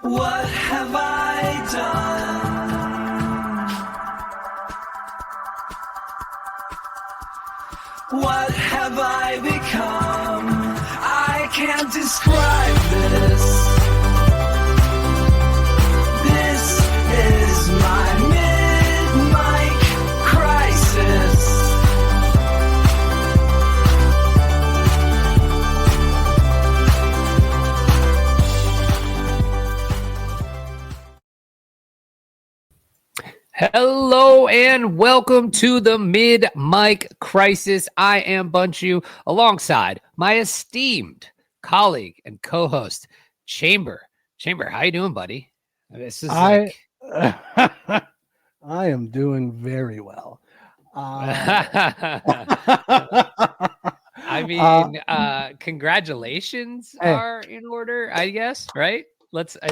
What have I done? What have I become? I can't describe this. This is my mid-mic crisis. Hello and welcome to the Mid-Mic Crisis. I am Bunchu alongside my esteemed colleague and co-host, Chamber. Chamber, how you doing, buddy? This is I am doing very well. I mean, congratulations are in order, I guess, right?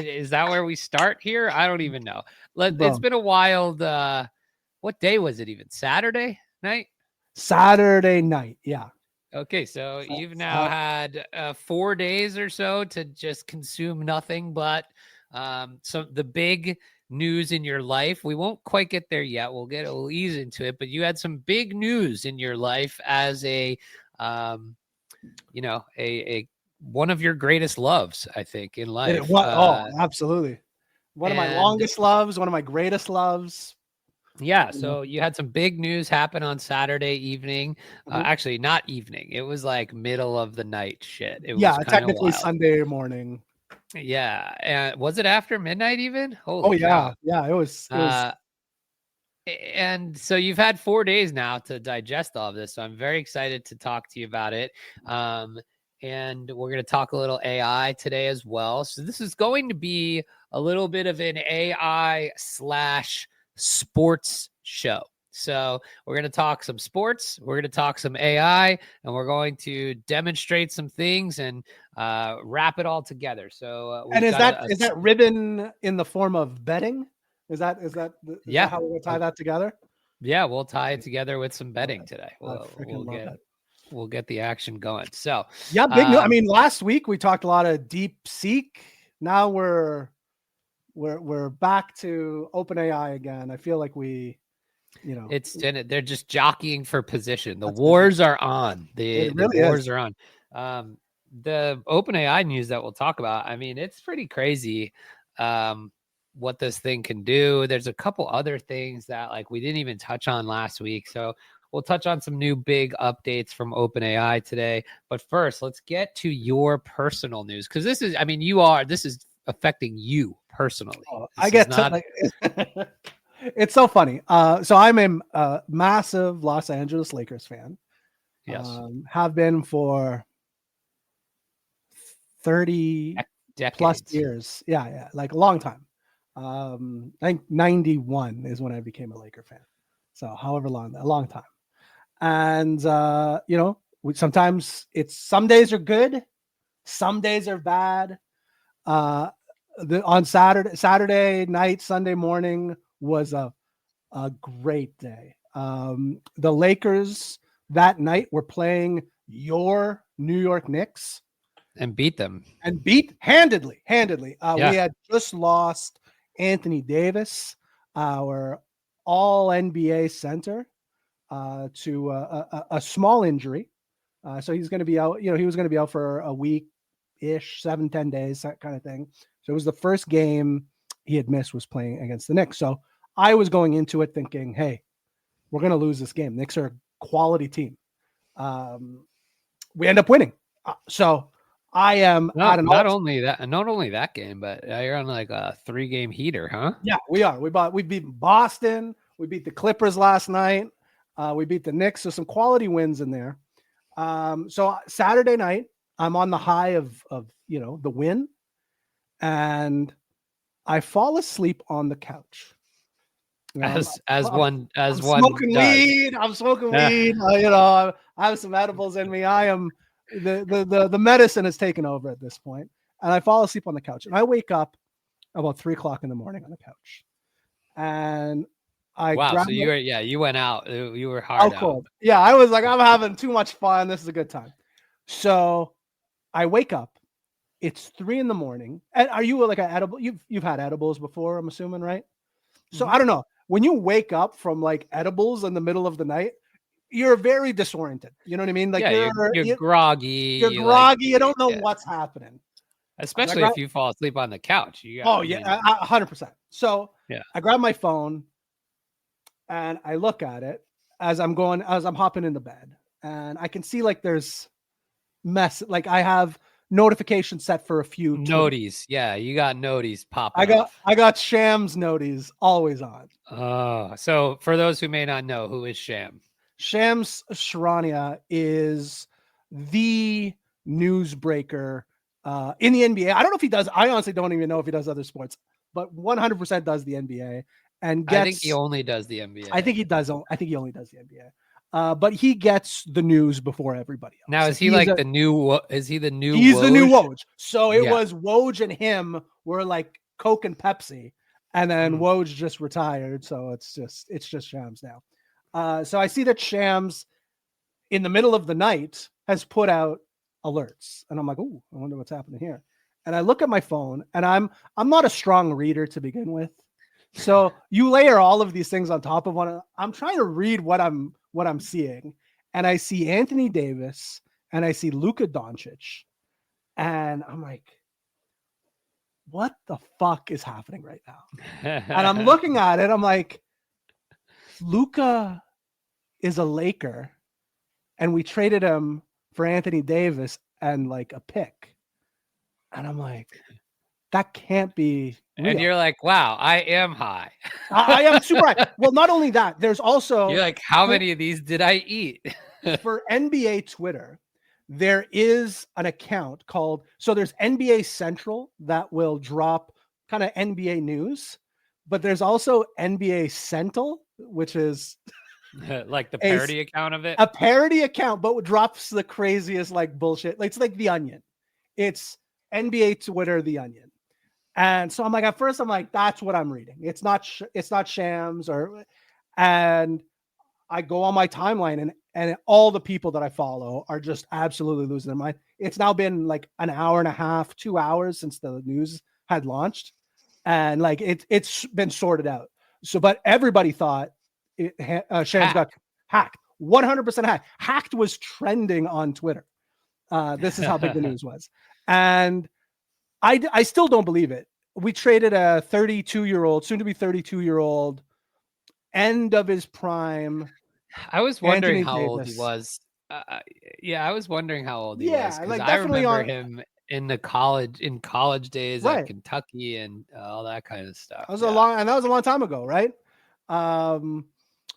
Is that where we start here? I don't even know. It's been a wild, what day was it even? Saturday night? Saturday night, yeah. Okay, so you've now had 4 days or so to just consume nothing but the big news in your life. We won't quite get there yet. We'll ease into it, but you had some big news in your life as a one of your greatest loves, I think, in life. Absolutely. One of my longest loves, one of my greatest loves. Yeah, so you had some big news happen on Saturday evening. Actually, not evening. It was like middle of the night shit. It was technically wild. Sunday morning. Yeah, and was it after midnight even? Holy cow. Yeah, it was. And so you've had 4 days now to digest all of this. So I'm very excited to talk to you about it. And we're going to talk a little AI today as well. So this is going to be a little bit of an AI/sports show. So we're going to talk some sports, we're going to talk some AI, and we're going to demonstrate some things and wrap it all together. So is that ribbon in the form of betting? Is that how we're going to tie that together? Yeah, we'll tie it together with some betting today. We'll get the action going. So yeah, big news. I mean, last week we talked a lot of DeepSeek. Now we're back to OpenAI again. I feel like they're just jockeying for position. The wars are on. The wars are on. The OpenAI news that we'll talk about, I mean, it's pretty crazy what this thing can do. There's a couple other things that we didn't even touch on last week. So we'll touch on some new big updates from OpenAI today. But first, let's get to your personal news, because this is affecting you personally. It's so funny. So I'm a massive Los Angeles Lakers fan. Yes. Have been for 30 decades plus years. Yeah, like a long time. I think 91 is when I became a Laker fan. So however long, a long time. And sometimes some days are good, some days are bad. On Saturday night, Sunday morning was a great day. The Lakers that night were playing your New York Knicks and beat them handedly. We had just lost Anthony Davis, our all NBA center, to a small injury. So he's going to be out, he was going to be out for a week-ish, 7-10 days, that kind of thing. So it was the first game he had missed was playing against the Knicks. So I was going into it thinking, hey, we're going to lose this game. Knicks are a quality team. We end up winning. So I am not only that game, but you're on like a 3-game heater, huh? Yeah, we are. We beat Boston. We beat the Clippers last night. We beat the Knicks. So some quality wins in there. So Saturday night, I'm on the high of the win, and I fall asleep on the couch. I'm smoking weed. I'm smoking weed. I have some edibles in me. I am the medicine has taken over at this point, and I fall asleep on the couch. And I wake up about 3:00 in the morning on the couch, and so you went out. You were hard out. Cold. Yeah, I was like, I'm having too much fun. This is a good time. So I wake up It's 3 a.m. And are you like an edible? You've had edibles before, I'm assuming, right? So I don't know. When you wake up from like edibles in the middle of the night, you're very disoriented. You know what I mean? Like you're groggy. You're groggy. You don't know what's happening. Especially if you fall asleep on the couch. 100%. So yeah, I grab my phone and I look at it as I'm hopping in the bed, and I can see like there's like I have notifications set for a few noties. Yeah, you got noties popping I got Shams noties always on. Oh, so for those who may not know, who is Sham? Shams Charania is the newsbreaker in the NBA. I don't know if he does. I honestly don't even know if he does other sports, but 100% does the NBA. And I think he only does the NBA. I think he does. I think he only does the NBA. But he gets the news before everybody else. Now, is he like the new? Is he the new? He's Woj? The new Woj. So it was Woj and him were like Coke and Pepsi, and then Woj just retired. So it's just Shams now. So I see that Shams, in the middle of the night, has put out alerts, and I'm like, "Ooh, I wonder what's happening here." And I look at my phone, and I'm not a strong reader to begin with, so you layer all of these things on top of one. I'm trying to read what I'm seeing, and I see Anthony Davis, and I see Luka Doncic, and I'm like, "What the fuck is happening right now?" And I'm looking at it, I'm like, Luka is a Laker, and we traded him for Anthony Davis and like a pick. And I'm like, that can't be real. And you're like, wow, I am high. I am super high. Well, not only that, there's also... You're like, how many of these did I eat? For NBA Twitter, there is an account called... So there's NBA Central that will drop kind of NBA news, but there's also NBA Central, which is... like the parody account of it? A parody account, but drops the craziest like bullshit. It's like The Onion. It's NBA Twitter, The Onion. And so I'm like, at first I'm like, that's what I'm reading. It's not Shams and I go on my timeline and all the people that I follow are just absolutely losing their mind. It's now been like an hour and a half, 2 hours since the news had launched. And like, it's been sorted out. So, but everybody thought Shams got hacked. 100% hacked. Hacked was trending on Twitter. This is how big the news was. And I still don't believe it. We traded a 32-year-old, soon to be 32-year-old, end of his prime. I was wondering how old he was. I was wondering how old he was. Like I remember him in college days at Kentucky and all that kind of stuff. That was a long time ago, right?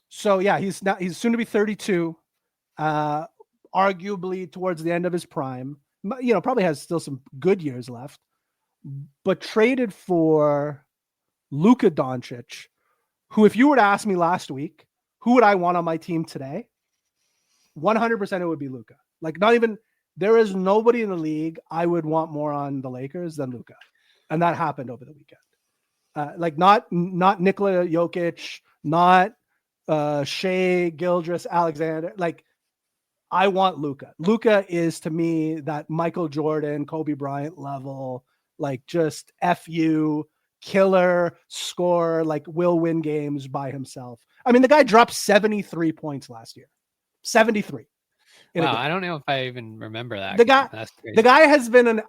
So yeah, he's soon to be 32, arguably towards the end of his prime. You know, probably has still some good years left, but traded for Luka Doncic, who, if you were to ask me last week, who would I want on my team today? 100% it would be Luka. Like, not even, there is nobody in the league I would want more on the Lakers than Luka. And that happened over the weekend. Like not Nikola Jokic, not Shea Gilgeous Alexander. Like, I want Luka. Luka is, to me, that Michael Jordan, Kobe Bryant level, like just FU, killer, scorer, like will win games by himself. I mean, the guy dropped 73 points last year. 73. Wow, I don't know if I even remember that. The guy has been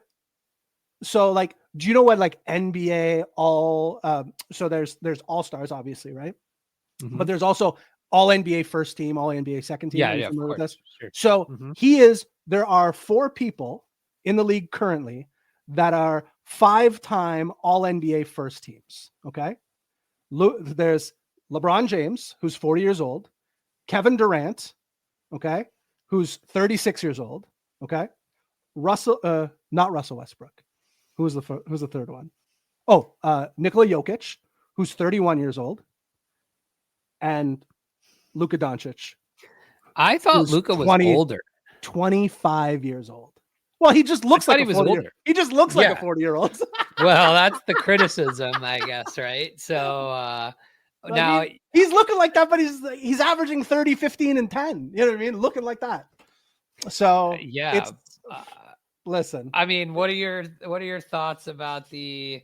so like, do you know what like NBA so there's all-stars, obviously, right? Mm-hmm. But there's also all NBA first team, all NBA second team. Yeah, of course. Sure. So there are 4 people in the league currently that are 5-time all NBA first teams. Okay. There's LeBron James, who's 40 years old, Kevin Durant, okay, who's 36 years old. Okay. Not Russell Westbrook. Who's the third one? Oh, Nikola Jokic, who's 31 years old, and Luka Doncic. I thought Luka was older. 25 years old. Well, he just looks like he just looks like a 40-year-old. Well, that's the criticism, I guess, right? So now he's looking like that, but he's averaging 30, 15, and 10. You know what I mean? Looking like that. So Listen. I mean, what are your thoughts about the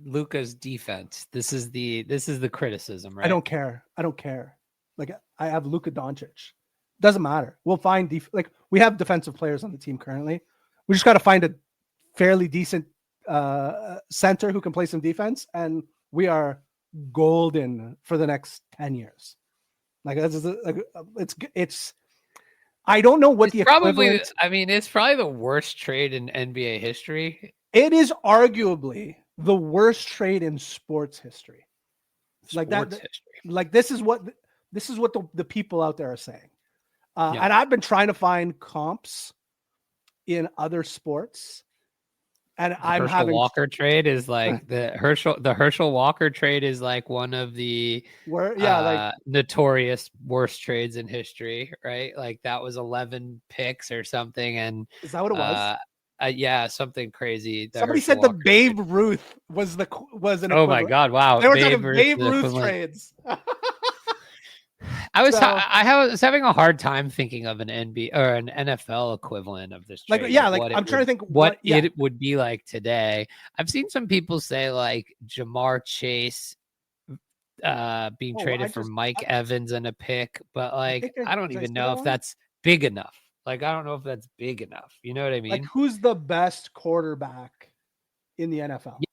Luka's defense? This is the criticism, right? I don't care. Like, I have Luka Doncic. Doesn't matter. We'll find we have defensive players on the team currently. We just got to find a fairly decent center who can play some defense, and we are golden for the next 10 years. Like, it's I don't know what it's the probably equivalent. I mean, it's probably the worst trade in NBA history. It is arguably the worst trade in sports history. Like, this is what the people out there are saying. And I've been trying to find comps in other sports, and I'm having Walker trade is like the Herschel Walker trade is like one of the notorious worst trades in history, right? Like that was 11 picks or something, and is that what it was? Yeah, something crazy. Somebody said the Babe Ruth was an equivalent. Oh my God! Wow, they were talking Babe Ruth trades. I was having a hard time thinking of an NBA or an NFL equivalent of this trade. I'm trying to think what it would be like today. I've seen some people say like Jamar Chase being traded for Mike Evans and a pick, but like I don't even know if that's big enough. Like I don't know if that's big enough. You know what I mean? Like, who's the best quarterback in the NFL? It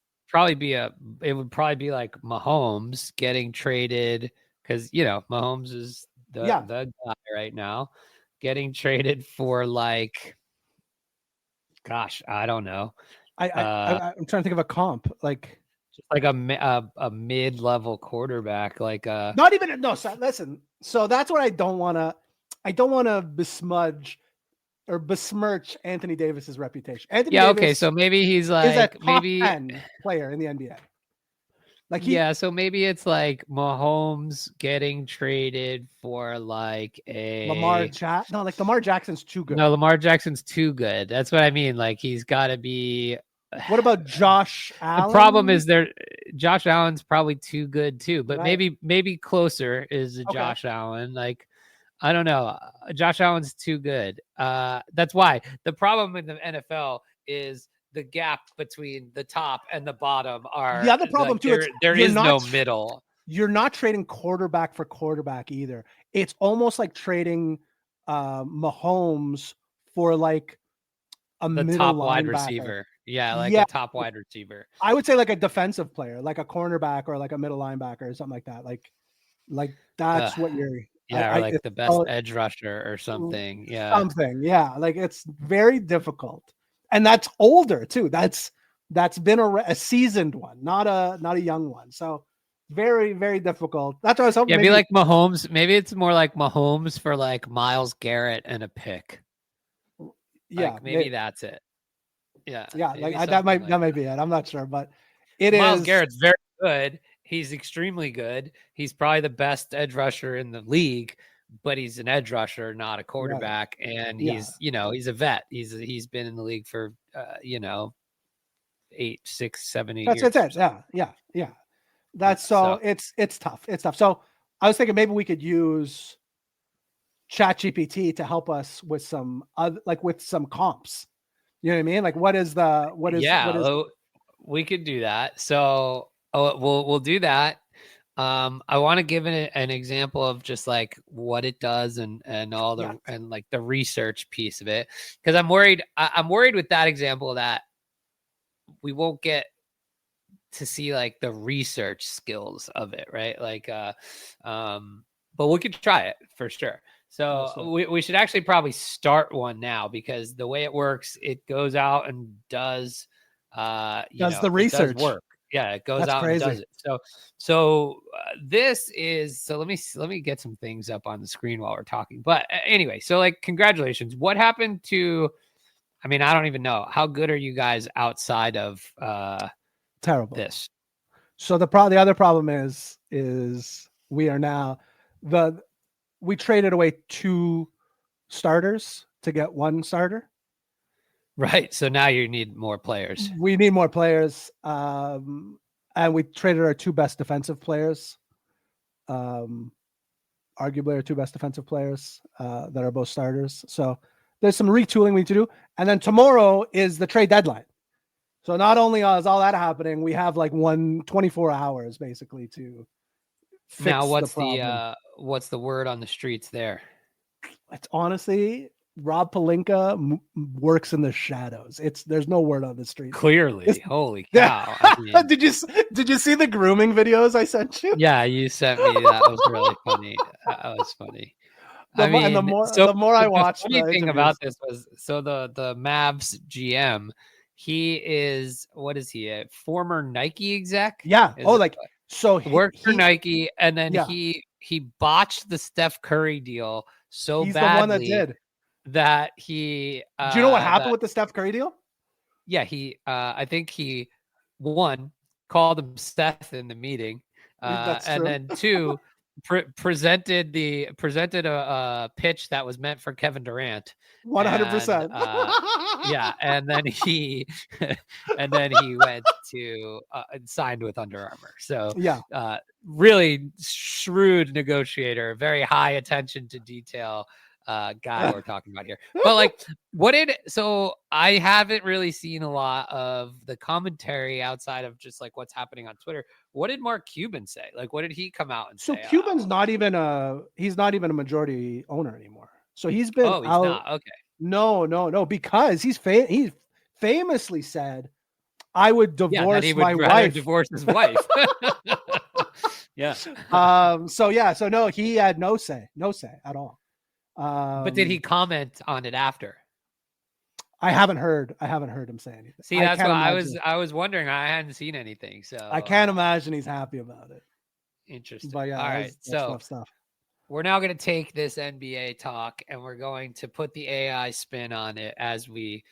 would probably be like Mahomes getting traded. Because, Mahomes is the guy right now, getting traded for like, gosh, I don't know. I'm trying to think of a comp, like just like a mid-level quarterback, like not even So listen, so that's what I don't want to besmudge or besmirch Anthony Davis's reputation. Okay, so maybe he's like is a top 10 player in the NBA. Like so maybe it's like Mahomes getting traded for like a Lamar Jackson's too good. No, Lamar Jackson's too good. That's what I mean. Like he's got to be. What about Josh Allen? The problem is Josh Allen's probably too good too, but maybe closer is Josh Allen. Like I don't know. Josh Allen's too good. That's why the problem in the NFL is the gap between the top and the bottom are the other problem too. There is no middle. You're not trading quarterback for quarterback either. It's almost like trading Mahomes for like the top wide receiver. Yeah, a top wide receiver. I would say like a defensive player, like a cornerback or like a middle linebacker or something like that. Like that's what you're. Yeah, or like the best edge rusher or something. Yeah, Like it's very difficult. And that's older too. That's been a seasoned one, not a young one. So very, very difficult. That's what I was hoping. Yeah, maybe like Mahomes. Maybe it's more like Mahomes for like Myles Garrett and a pick. Yeah, like maybe that's it. Yeah, like that might be it. I'm not sure, but Myles Garrett's very good. He's extremely good. He's probably the best edge rusher in the league. But he's an edge rusher, not a quarterback, and he's he's a vet. He's been in the league for 8, 6, 7 years. That's it. Yeah. That's so it's tough. It's tough. So I was thinking maybe we could use ChatGPT to help us with some with some comps. You know what I mean? Like what is we could do that. So we'll do that. I want to give it an example of just like what it does and all the and like the research piece of it, because I'm worried with that example that we won't get to see like the research skills of it, right? Like but we could try it for sure. So we should actually probably start one now, because the way it works, it goes out and does the research. It does work. Yeah, it goes out and does it. So this is, so let me get some things up on the screen while we're talking. But anyway, so like congratulations. What happened to, I mean, I don't even know. How good are you guys outside of terrible this? So the other problem is we are now we traded away 2 starters to get 1 starter. Right. So now you need more players. We need more players. And we traded our 2 best defensive players. arguably our two best defensive players that are both starters. So there's some retooling we need to do. And then tomorrow is the trade deadline. So not only is all that happening, we have like 24 hours basically to fix now. What's the problem. What's the word on the streets there? It's honestly, Rob Pelinka works in the shadows. There's no word on the street. Clearly, holy cow! I mean, did you see the grooming videos I sent you? Yeah, you sent me. That was really funny. That was funny. The more I watched, the funny thing about this was the Mavs GM. He is, what is he, a former Nike exec? Yeah. Worked for Nike, and then he botched the Steph Curry deal so he's badly the one that did that he. Do you know what happened with the Steph Curry deal? Yeah, I think he called him Seth in the meeting, and then two. presented a pitch that was meant for Kevin Durant. 100%. Yeah, and then he went to and signed with Under Armour. So really shrewd negotiator, very high attention to detail guy we're talking about here. But like, so I haven't really seen a lot of the commentary outside of just like what's happening on Twitter. What did Mark Cuban say? Like, what did he come out and say? So Cuban's not even a majority owner anymore. So he's been he's not. Okay. No, because he famously said, I would divorce my wife. Divorce his wife. Yeah. So no, he had no say at all. But did he comment on it after? I haven't heard him say anything. See, that's what I was wondering. I hadn't seen anything, so I can't imagine he's happy about it. Interesting. But yeah, all right. So stuff. We're now going to take this NBA talk and we're going to put the AI spin on it as we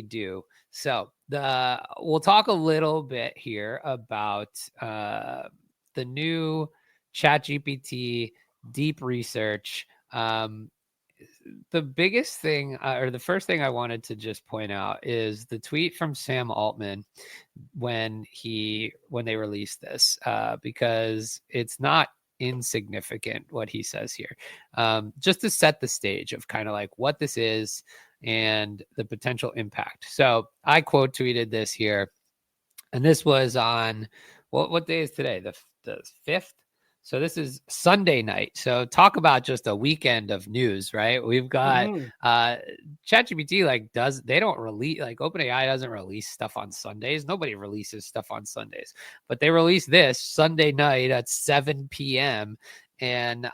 do. So we'll talk a little bit here about the new ChatGPT Deep Research. The biggest thing or the first thing I wanted to just point out is the tweet from Sam Altman when they released this, because it's not insignificant what he says here, just to set the stage of kind of like what this is and the potential impact. So I quote tweeted this here, and this was on what day is today? The 5th. So this is Sunday night. So talk about just a weekend of news, right? We've got ChatGPT they don't release, like OpenAI doesn't release stuff on Sundays. Nobody releases stuff on Sundays, but they released this Sunday night at 7 p.m. And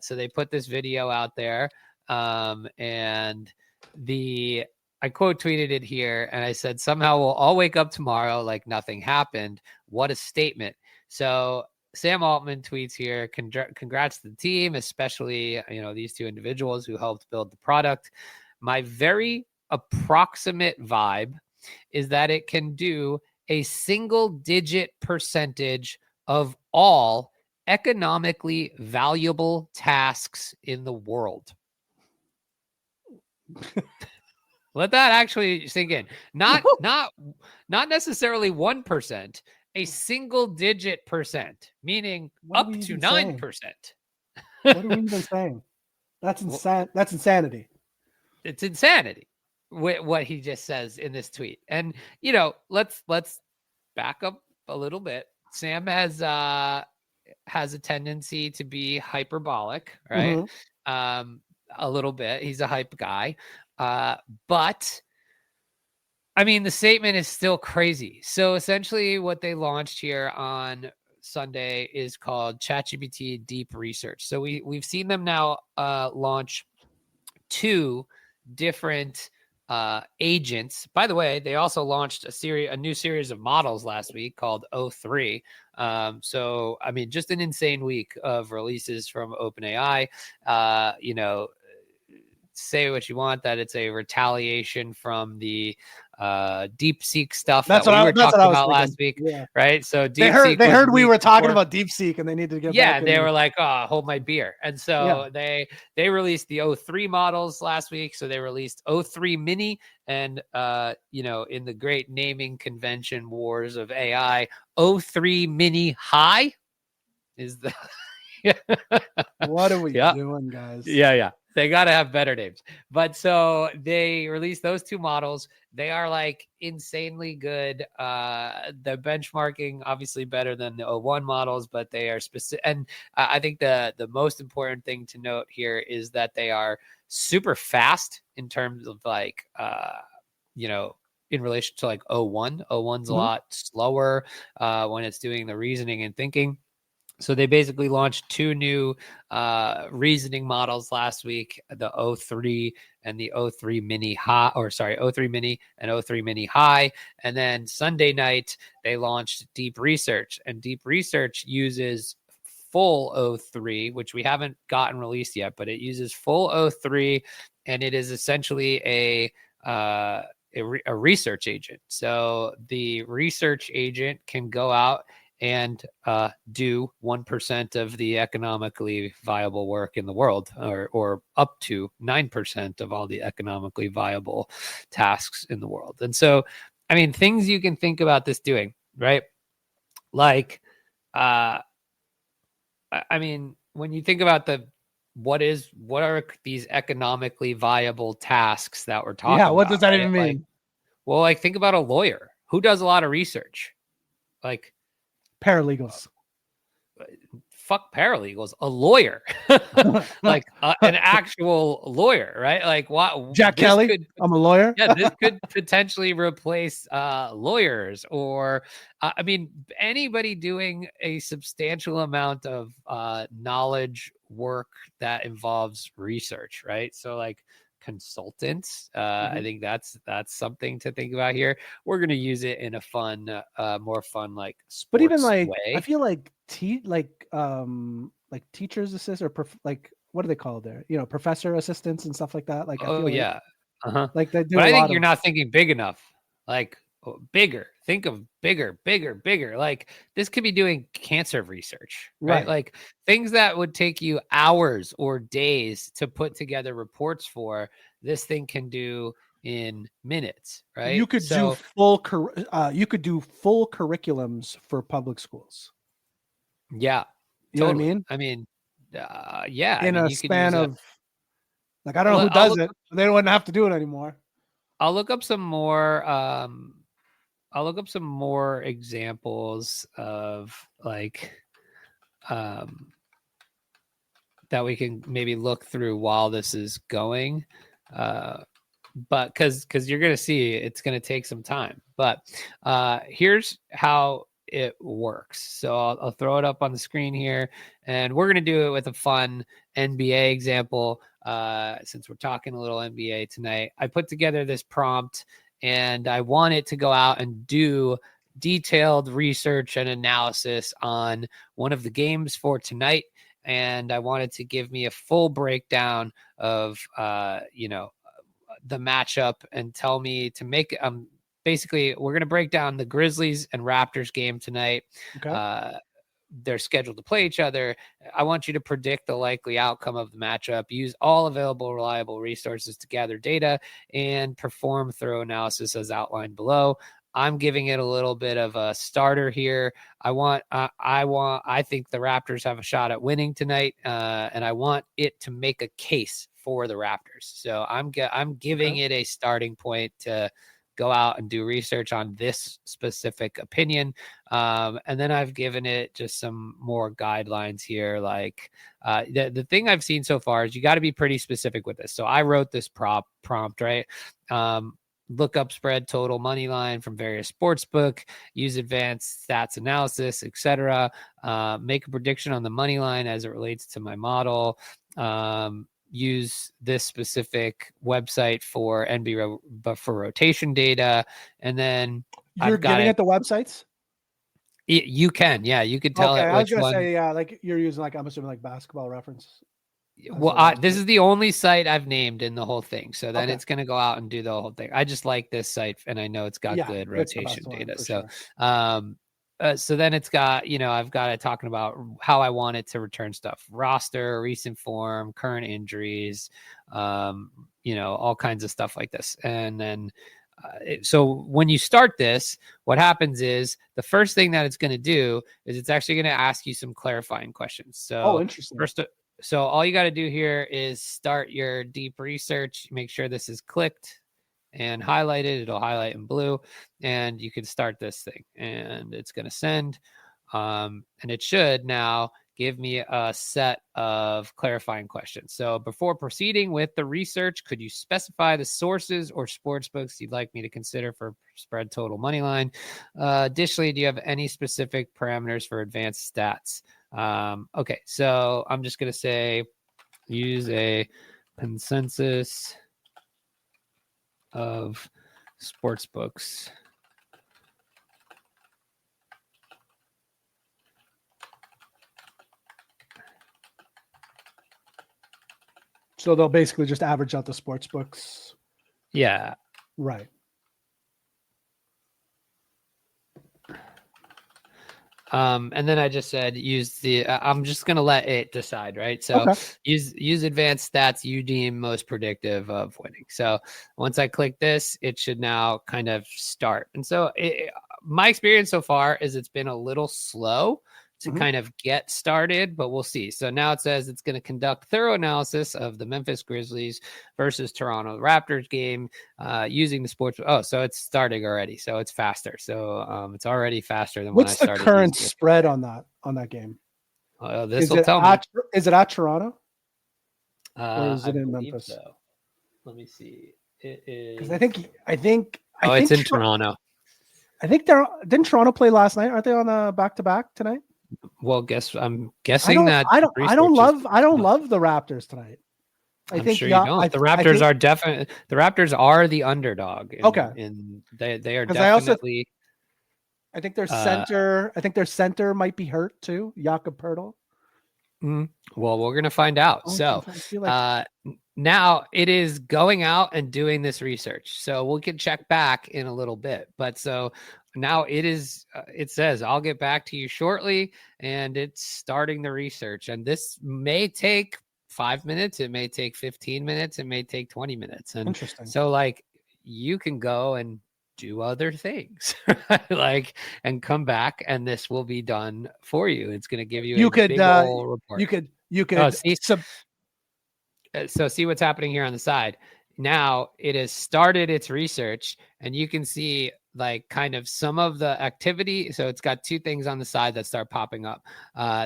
so they put this video out there, and I quote tweeted it here, and I said, somehow we'll all wake up tomorrow like nothing happened. What a statement. So Sam Altman tweets here, congrats to the team, especially, these two individuals who helped build the product. My very approximate vibe is that it can do a single-digit percentage of all economically valuable tasks in the world. Let that actually sink in. Not necessarily 1%. A single-digit percent, meaning up to 9%. What are we even saying? That's insane. That's insanity. It's insanity. What he just says in this tweet, and let's back up a little bit. Sam has a tendency to be hyperbolic, right? Mm-hmm. A little bit. He's a hype guy, but. I mean, the statement is still crazy. So essentially what they launched here on Sunday is called ChatGPT Deep Research. So we've seen them now launch 2 different agents. By the way, they also launched a new series of models last week called O3. So, I mean, just an insane week of releases from OpenAI. Say what you want, that it's a retaliation from the DeepSeek stuff that we were talking about last week, right? So they heard we were talking about DeepSeek and they needed to get back. They were like, "Oh, hold my beer," and so they released the O3 models last week. So they released O3 Mini, and in the great naming convention wars of AI, O3 Mini High is the What are we Yeah. doing, guys? Yeah. They got to have better names. But so they released those two models. They are like insanely good. The benchmarking obviously better than the O1 models, but they are specific. And I think the most important thing to note here is that they are super fast in terms of like, in relation to like O1. O1's a lot slower when it's doing the reasoning and thinking. So they basically launched two new reasoning models last week, the O3 and the O3 Mini High, O3 Mini and O3 Mini High. And then Sunday night, they launched Deep Research, and Deep Research uses full O3, which we haven't gotten released yet, but it uses full O3, and it is essentially a research agent. So the research agent can go out and do 1% of the economically viable work in the world, or up to 9% of all the economically viable tasks in the world. And so, I mean, things you can think about this doing, right? Like, I mean, when you think about what are these economically viable tasks that we're talking about? Yeah, what does that even mean? Like, well, like think about a lawyer who does a lot of research. Like, paralegals. Fuck paralegals, a lawyer, like an actual lawyer, right? Like what? Jack Kelly, I'm a lawyer. Yeah, this could potentially replace lawyers, or I mean, anybody doing a substantial amount of knowledge work that involves research, right? So like consultants, I think that's something to think about here. We're going to use it in a fun, more fun, like sports but even like way. I feel like like teachers assist, or like what are they called there? Professor assistants and stuff like that. Like I feel yeah, like they do. But I think you're not thinking big enough. Like bigger. Think of bigger. Like this could be doing cancer research, right? Like things that would take you hours or days to put together reports for. This thing can do in minutes, right? You could do full curriculums for public schools. Yeah, you know what I mean? I mean, yeah. In a you span of, like, I don't know who does it. They wouldn't have to do it anymore. I'll look up some more. I'll look up some more examples of like that we can maybe look through while this is going. But because you're going to see it's going to take some time. But here's how it works. So I'll throw it up on the screen here, and we're going to do it with a fun NBA example. Since we're talking a little NBA tonight, I put together this prompt, and I want it to go out and do detailed research and analysis on one of the games for tonight. And I wanted to give me a full breakdown of, the matchup, and tell me to make basically we're going to break down the Grizzlies and Raptors game tonight. Okay. They're scheduled to play each other. I want you to predict the likely outcome of the matchup, use all available reliable resources to gather data, and perform thorough analysis as outlined below. I'm giving it a little bit of a starter here. I think the Raptors have a shot at winning tonight, and I want it to make a case for the Raptors. So I'm giving it a starting point to go out and do research on this specific opinion. And then I've given it just some more guidelines here. Like the thing I've seen so far is you got to be pretty specific with this. So I wrote this prompt, right? Look up spread, total, money line from various sportsbook, use advanced stats analysis, etc. Make a prediction on the money line as it relates to my model. Use this specific website for NBA for rotation data, and then you're giving it the websites. You can, yeah, you could tell it. I was gonna say, yeah, like you're using, like, I'm assuming, like Basketball Reference. Well, this is the only site I've named in the whole thing, so then it's going to go out and do the whole thing. I just like this site, and I know it's got good rotation data. So, so then it's got, I've got it talking about how I want it to return stuff: roster, recent form, current injuries, all kinds of stuff like this. And then So when you start this, what happens is the first thing that it's going to do is it's actually going to ask you some clarifying questions. So interesting. So all you got to do here is start your deep research. Make sure this is clicked and highlighted. It'll highlight in blue, and you can start this thing, and it's going to send. And it should now give me a set of clarifying questions. So before proceeding with the research, could you specify the sources or sports books you'd like me to consider for spread total money line? Additionally, do you have any specific parameters for advanced stats? Okay, so I'm just going to say use a consensus of sports books. So they'll basically just average out the sports books. Yeah. Right. And then I just said use the. I'm just gonna let it decide, right? So use advanced stats you deem most predictive of winning. So once I click this, it should now kind of start. And so my experience so far is it's been a little slow to kind of get started, but we'll see. So now it says it's going to conduct thorough analysis of the Memphis Grizzlies versus Toronto Raptors game using the sports. Oh, so it's starting already. So it's faster. So it's already faster than when I started. What's the current spread on that game? This will tell me. Is it at Toronto? Or is it in Memphis? So. Let me see. It is. Because I think. It's in Toronto. I think didn't Toronto play last night? Aren't they on a back-to-back tonight? Well, I'm guessing that I don't love the Raptors tonight. I'm sure you don't. The Raptors are definitely the Raptors are the underdog. And they are definitely. I think their center. I think their center might be hurt too. Jakob Poeltl. Well, we're gonna find out. So now it is going out and doing this research. So we can check back in a little bit. But so now it is. It says I'll get back to you shortly, and it's starting the research. And this may take 5 minutes. It may take 15 minutes. It may take 20 minutes. And interesting. So you can go and do other things and come back, and this will be done for you. It's going to give you big whole report. You could so see what's happening here on the side. Now it has started its research, and you can see kind of some of the activity. So it's got two things on the side that start popping up,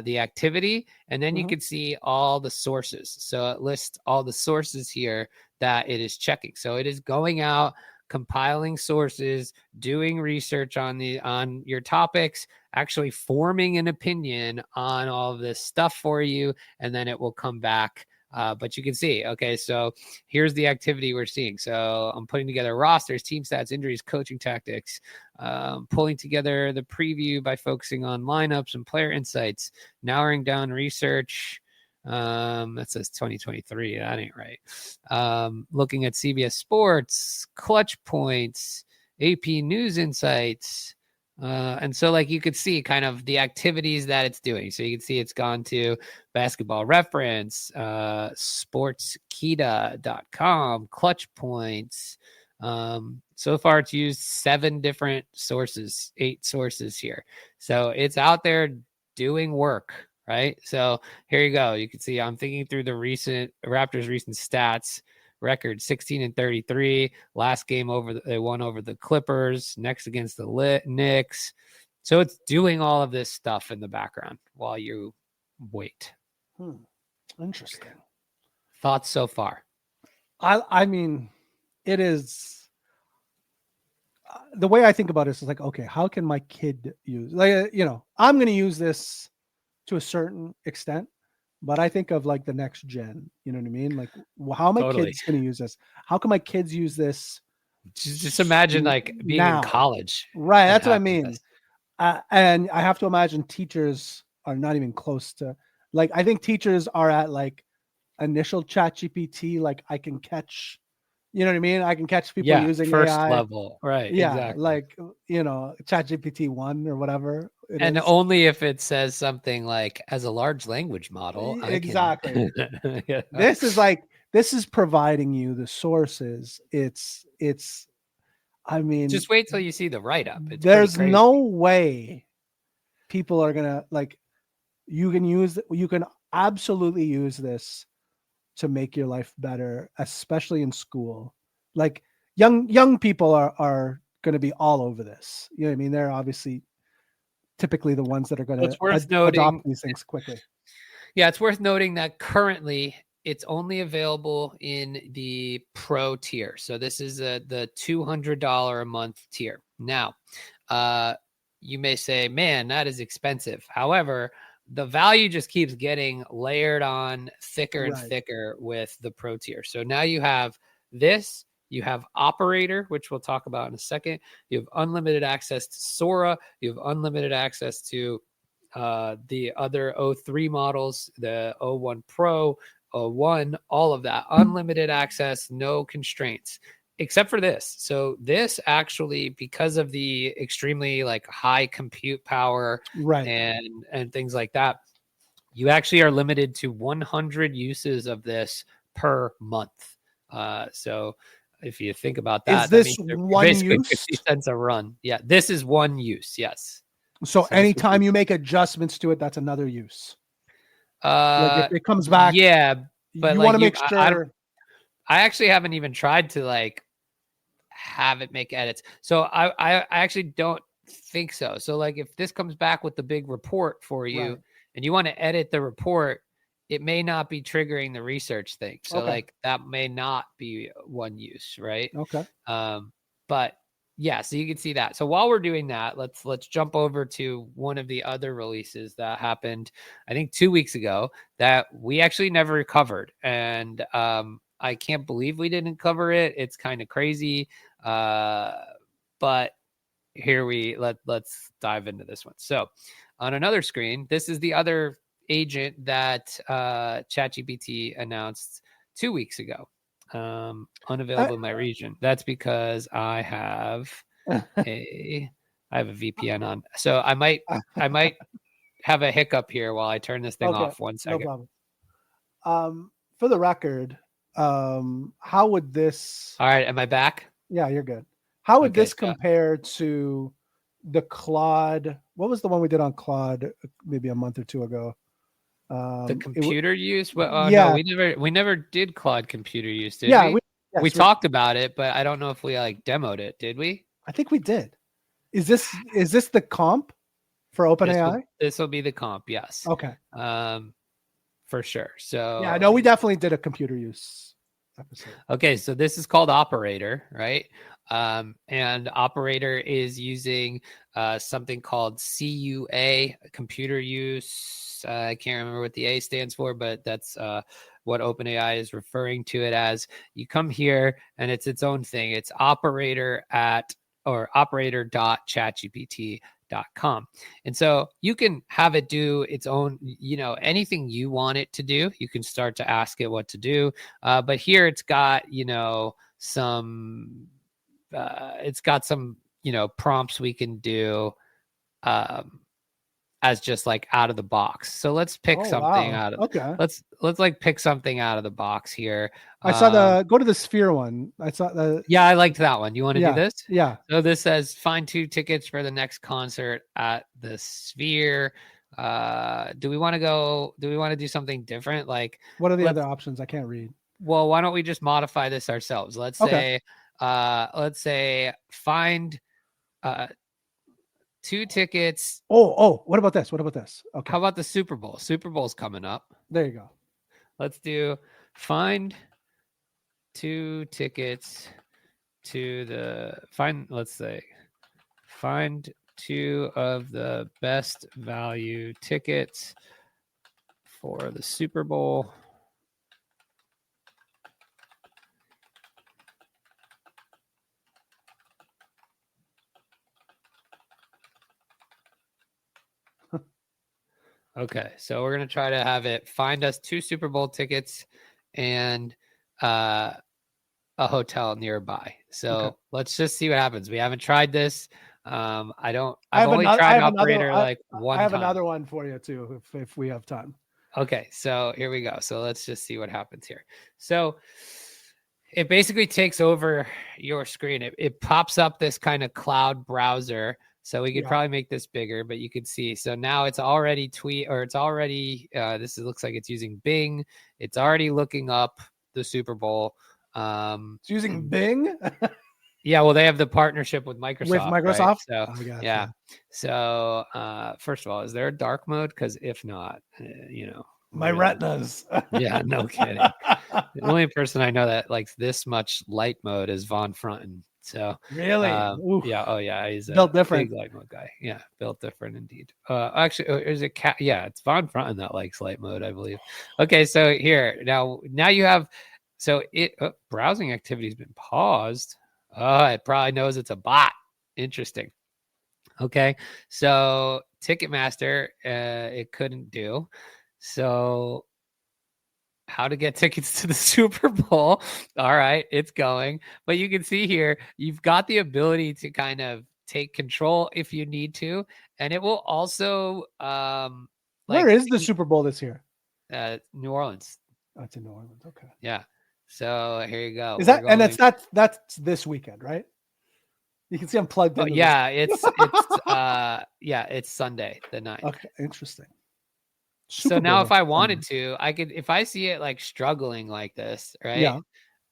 the activity, and then you can see all the sources. So it lists all the sources here that it is checking. So it is going out, compiling sources, doing research on your topics, actually forming an opinion on all of this stuff for you, and then it will come back. But you can see, okay, so here's the activity we're seeing. So I'm putting together rosters, team stats, injuries, coaching tactics, pulling together the preview by focusing on lineups and player insights, narrowing down research. That says 2023. That ain't right. Looking at CBS Sports, clutch points, AP News insights. And so you could see kind of the activities that it's doing. So you can see it's gone to Basketball Reference, sportskita.com, clutch points. So far it's used 8 sources here. So it's out there doing work, right? So here you go. You can see I'm thinking through the Raptors' recent stats. Record 16-33. Last game they won over the Clippers. Next against the Knicks. So it's doing all of this stuff in the background while you wait. Interesting. Thoughts so far? I mean, it is the way I think about it is okay, how can my kid use I'm going to use this to a certain extent. But I think of the next gen, you know what I mean? How are my kids going to use this? How can my kids use this? Just imagine being now. In college. Right. That's what I mean. And I have to imagine teachers are not even close to I think teachers are at initial ChatGPT. I can catch, you know what I mean? I can catch people using first AI. Level. Right. Yeah. Exactly. ChatGPT 1 or whatever. And only if it says something as a large language model. Exactly. This is providing you the sources. It's I mean, just wait till you see the write-up. It's there's no way people are gonna like. You can absolutely use this to make your life better, especially in school. Like young people are going to be all over this. You know what I mean? They're obviously typically the ones that are going to adopt these things quickly. Yeah, it's worth noting that currently it's only available in the pro tier. So this is the $200 a month tier. Now, you may say, man, that is expensive. However, the value just keeps getting layered on thicker and thicker with the pro tier. So now you have this, you have Operator, which we'll talk about in a second. You have unlimited access to Sora. You have unlimited access to the other O3 models, the O1 Pro, O1, all of that. Unlimited access, no constraints. Except for this. So this actually, because of the extremely like high compute power and things like that, you actually are limited to 100 uses of this per month. So if you think about that, is this that means one basically use? 50 cents a run. Yeah, this is one use. Yes. So anytime you make adjustments to it, that's another use. Like if it comes back, yeah, but you like want to make sure. I actually haven't even tried to like have it make edits. So I actually don't think so. So like if this comes back with the big report for you and you want to edit the report, it may not be triggering the research thing. So like that may not be one use, right? Okay. But yeah, so you can see that. So while we're doing that, let's jump over to one of the other releases that happened, I think 2 weeks ago, that we actually never covered. And I can't believe we didn't cover it. It's kind of crazy. But here let's dive into this one. So on another screen, this is the other agent that ChatGPT announced 2 weeks ago. Unavailable in my region. That's because I have a VPN on. So I might have a hiccup here while I turn this thing off. 1 second. No problem. For the record, how would this? All right, am I back? Yeah, you're good. How would this compare to the Claude? What was the one we did on Claude maybe a month or two ago? The computer use? Well, no, we never did Claude computer use, did we? We talked about it, but I don't know if we like demoed it. Did we? I think we did. Is this the comp for OpenAI? This will be the comp, yes. Okay. For sure. So yeah, no, we definitely did a computer use episode. Okay, so this is called Operator, right? And Operator is using something called CUA, computer use. I can't remember what the A stands for, but that's what OpenAI is referring to it as. You come here and it's its own thing. It's operator.chatgpt.com. And so you can have it do its own, anything you want it to do. You can start to ask it what to do. But here it's got, some prompts we can do as just like out of the box. So let's pick something out of let's like pick something out of the box here. I saw go to the Sphere one. I liked that one. You want to do this? Yeah. So this says find 2 tickets for the next concert at the Sphere. Do we want to do something different? Like what are the other options? I can't read. Well, why don't we just modify this ourselves? Let's say find 2 tickets. What about this? Okay. How about the Super Bowl? Super Bowl's coming up. There you go. Let's do find 2 tickets to find 2 of the best value tickets for the Super Bowl. Okay, so we're going to try to have it find us 2 Super Bowl tickets and a hotel nearby. So let's just see what happens. We haven't tried this. I've only tried Operator one time. I have another one for you too, if we have time. Okay, so here we go. So let's just see what happens here. So It basically takes over your screen. It pops up this kind of cloud browser. So we could probably make this bigger, but you could see. So now it's already looks like it's using Bing. It's already looking up the Super Bowl. It's using Bing. Yeah, well, they have the partnership with Microsoft. With Microsoft? Right? So, yeah. So, first of all, is there a dark mode? Because if not, my retinas. Yeah, no kidding. The only person I know that likes this much light mode is Von Frunten. So really, yeah, oh yeah, he's a built different big light mode guy. Yeah, built different indeed. Actually, is it cat? Yeah, it's Von Frunten that likes light mode, I believe. Okay, so here now you have browsing activity has been paused. It probably knows it's a bot. Interesting. Okay, so Ticketmaster, it couldn't do. So how to get tickets to the Super Bowl. All right, it's going. But you can see here, you've got the ability to kind of take control if you need to. And it will also where is the Super Bowl this year? New Orleans. Oh, it's in New Orleans. Okay. Yeah. So here you go. Is that that's this weekend, right? You can see I'm plugged in. Yeah, it's Sunday the 9th. Okay, interesting. So now if I wanted to, I could, if I see it like struggling like this, right? Yeah.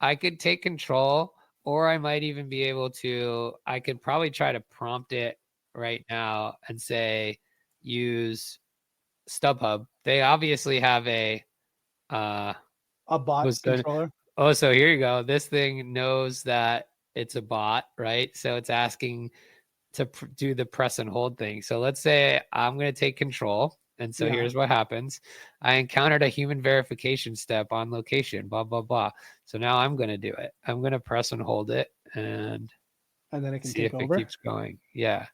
I could take control, or I might even be able to, I could probably try to prompt it right now and say, use StubHub. They obviously have a bot controller. Oh, so here you go. This thing knows that it's a bot, right? So it's asking to do the press and hold thing. So let's say I'm going to take control. And so here's what happens. I encountered a human verification step on location, blah, blah, blah. So now I'm going to do it. I'm going to press and hold it and then it can see if it keeps going. Yeah.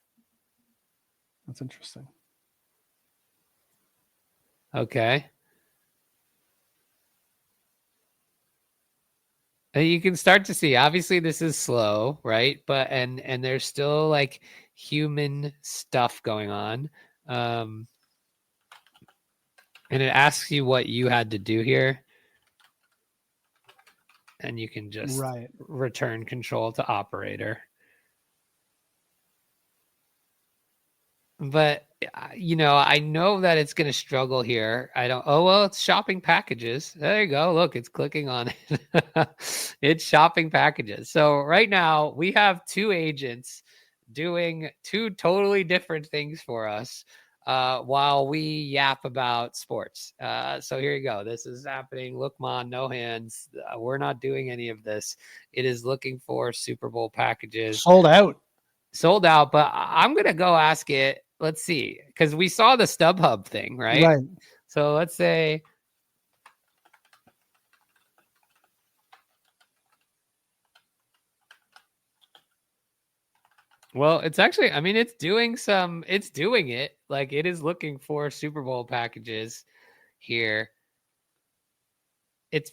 That's interesting. Okay. And you can start to see, obviously this is slow, right? But, and there's still like human stuff going on. And it asks you what you had to do here. And you can just return control to operator. But, I know that it's going to struggle here. It's shopping packages. There you go. Look, it's clicking on it. It's shopping packages. So right now we have two agents doing two totally different things for us. While we yap about sports. So here you go. This is happening. Look, man, no hands. We're not doing any of this. It is looking for Super Bowl packages. Sold out. But I'm going to go ask it. Let's see. Because we saw the StubHub thing, right? Right. So let's say. Well, it's actually, it's doing it. Like it is looking for Super Bowl packages here. It's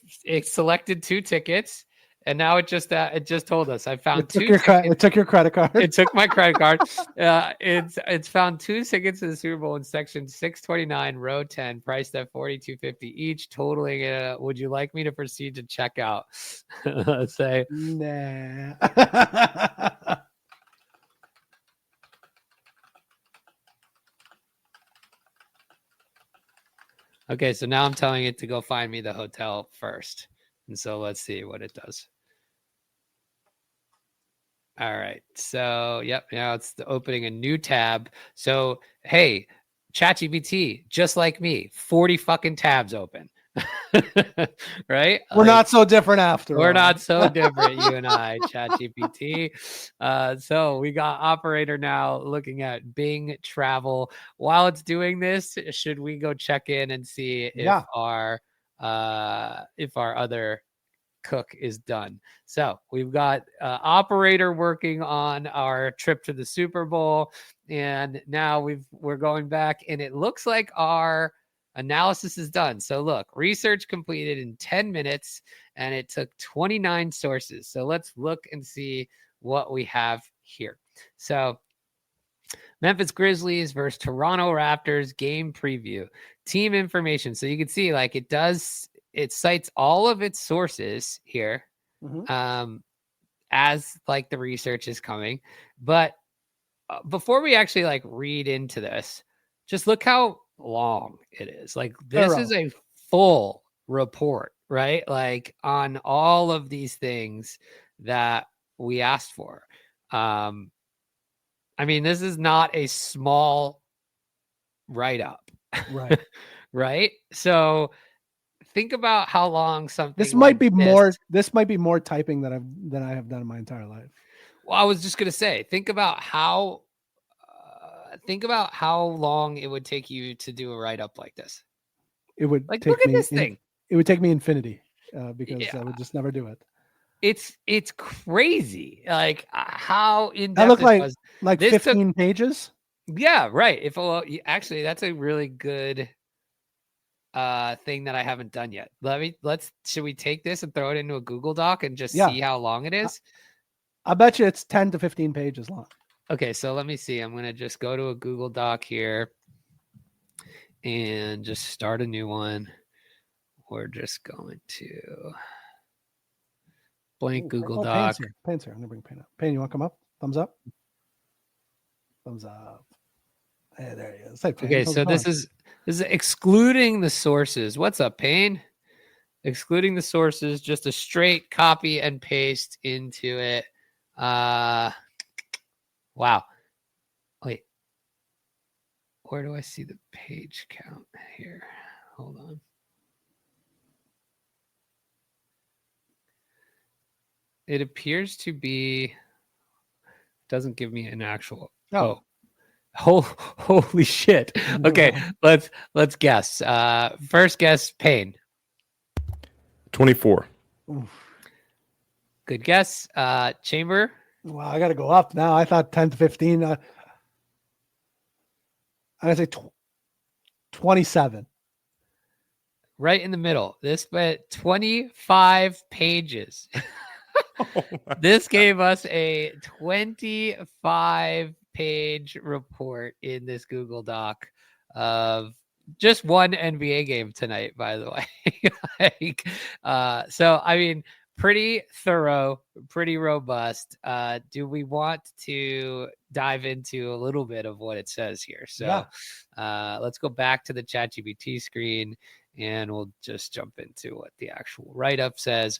selected 2 tickets, and now it just told us I found 2 tickets. It took your credit card. It took my credit card. It's found 2 tickets to the Super Bowl in section 629, row 10, priced at $42.50 each, totaling. Would you like me to proceed to check out? Say nah. Okay, so now I'm telling it to go find me the hotel first. And so let's see what it does. All right. So, now it's opening a new tab. So, hey, ChatGPT, just like me, 40 fucking tabs open. Right? We're not so different after all. We're not so different, you and I, ChatGPT. So we got operator now looking at Bing travel. While it's doing this, should we go check in and see if our other cook is done? So we've got operator working on our trip to the Super Bowl, and now we're going back, and it looks like our analysis is done. So look, research completed in 10 minutes, and it took 29 sources. So let's look and see what we have here. So Memphis Grizzlies versus Toronto Raptors game preview, team information. So you can see like it cites all of its sources here. as like the research is coming. But before we actually like read into this, just look how long it is. Like this is a full report, right? Like on all of these things that we asked for. I mean, this is not a small write-up. Right. Right? So think about how long something this might be more typing than I have done in my entire life. Well, I was just gonna say, think about how long it would take you to do a write-up like this. It would like, take look at me this thing. It would take me infinity because I would just never do it. It's crazy. Like how in that looked depth like 15 pages. Yeah, right. Actually, that's a really good thing that I haven't done yet. Should we take this and throw it into a Google Doc and just see how long it is? I bet you it's 10 to 15 pages long. Okay, so let me see. I'm going to just go to a Google Doc here and just start a new one. We're just going to blank Google Doc. Pain's here. I'm going to bring Pain up. Pain, you want to come up? Thumbs up? Thumbs up. Hey, there he is. Hey, Pain, okay, so this is excluding the sources. What's up, Pain? Excluding the sources, just a straight copy and paste into it. Wow. Wait. Where do I see the page count here? Hold on. It appears to be, doesn't give me an actual. Holy shit. Okay, let's guess. First guess, Pain. 24. Good guess. Chamber. Wow, I got to go up now. I thought 10 to 15. I'm going to say 27. Right in the middle. This but 25 pages. This gave us a 25-page report in this Google Doc of just one NBA game tonight, by the way. So, I mean, pretty thorough, pretty robust. Do we want to dive into a little bit of what it says here? So let's go back to the ChatGPT screen and we'll just jump into what the actual write-up says.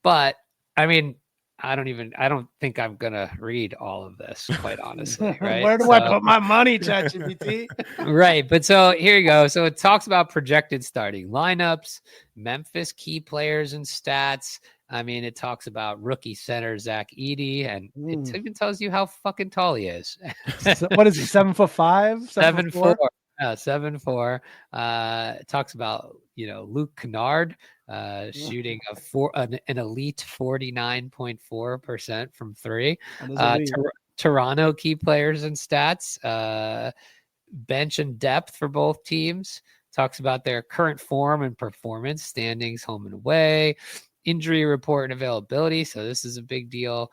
But I mean, I don't think I'm gonna read all of this, quite honestly. Right? Where do I put my money, ChatGPT? Right. But so here you go. So it talks about projected starting lineups, Memphis key players and stats. I mean, it talks about rookie center Zach Edey, and it even tells you how fucking tall he is. What is he? 7'5"? 7'4". 7'4". It talks about Luke Kennard shooting an elite 49.4% from three. Toronto key players and stats, bench and depth for both teams. Talks about their current form and performance, standings home and away. Injury report and availability. So this is a big deal.